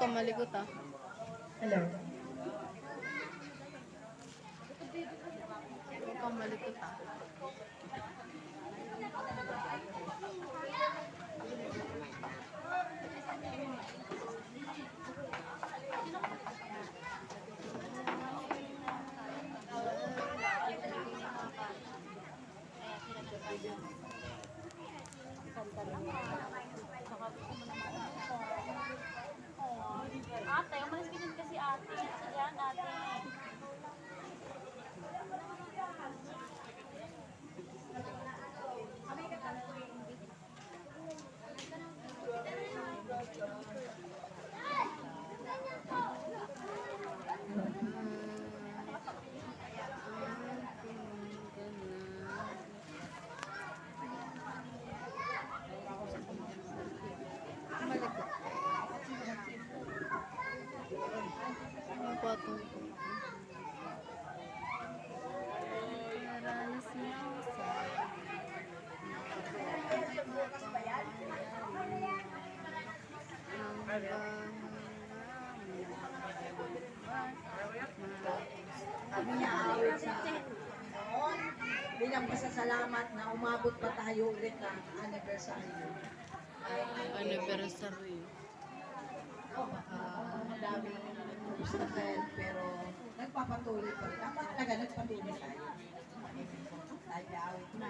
ka malikot ah. Hello. Huwag kang malikot ah. Ate, umalis ka din kasi ate. Yan, ate. Malikot. Ang patong ko. Naranas mo sa Sabi niya, awit sa noon, bilang pasasalamat na umabot pa tayo ulit ng anniversary. anniversary. Madaming obstacle, pero nagpapatuloy pa rin. Ang mahalaga, nagpatuloy tayo. Tayo awit na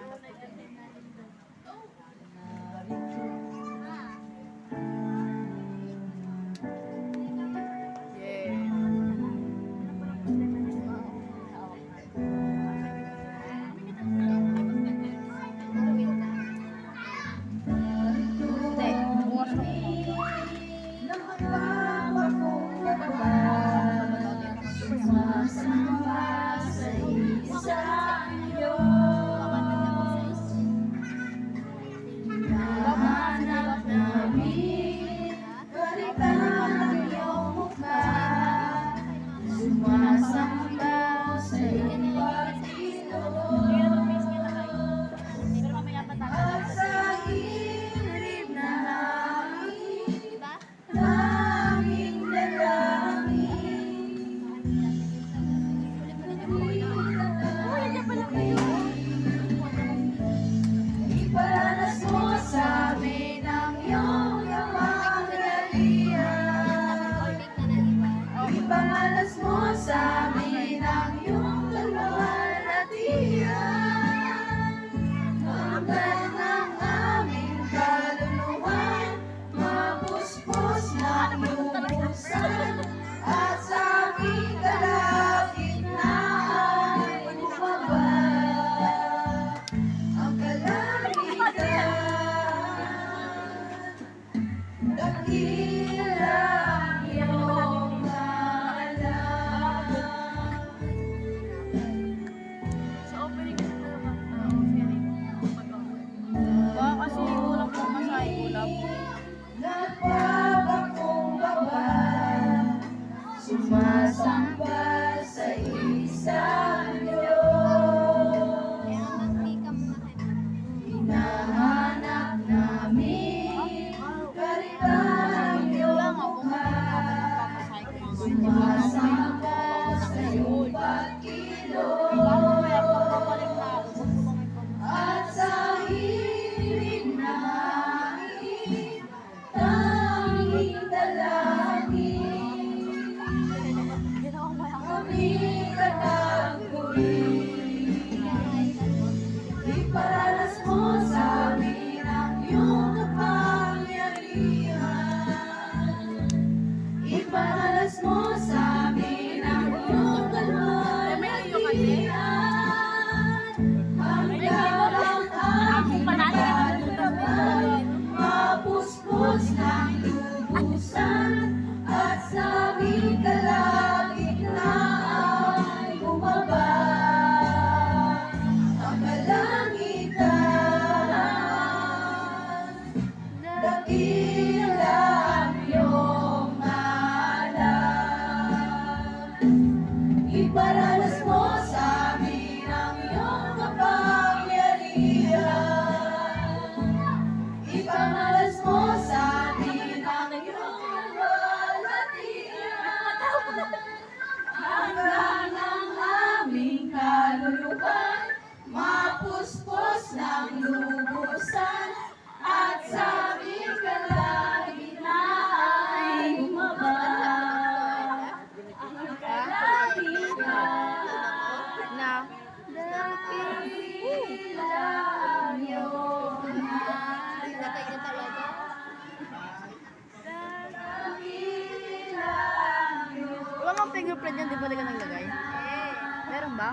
Pero mamaya pa tayo. Iparanas mo sa amin ang iyong kapangyarihan. Iparanas mo sa amin ang iyong kaluwalhatian. Hanggang ng aming kaluluwan, mapuspos na lubusan, at sa aming kalagitnaan bumaba ang kalangitan. Dakila ang iyong maalam. Sa opening ko na naman. Offering. Baka kasi kulang po masahe kulang. Nagpapakumbaba, sumasamba sa isang Diyos. Hinahanap namin karilang ba ka naglagay? Meron ba?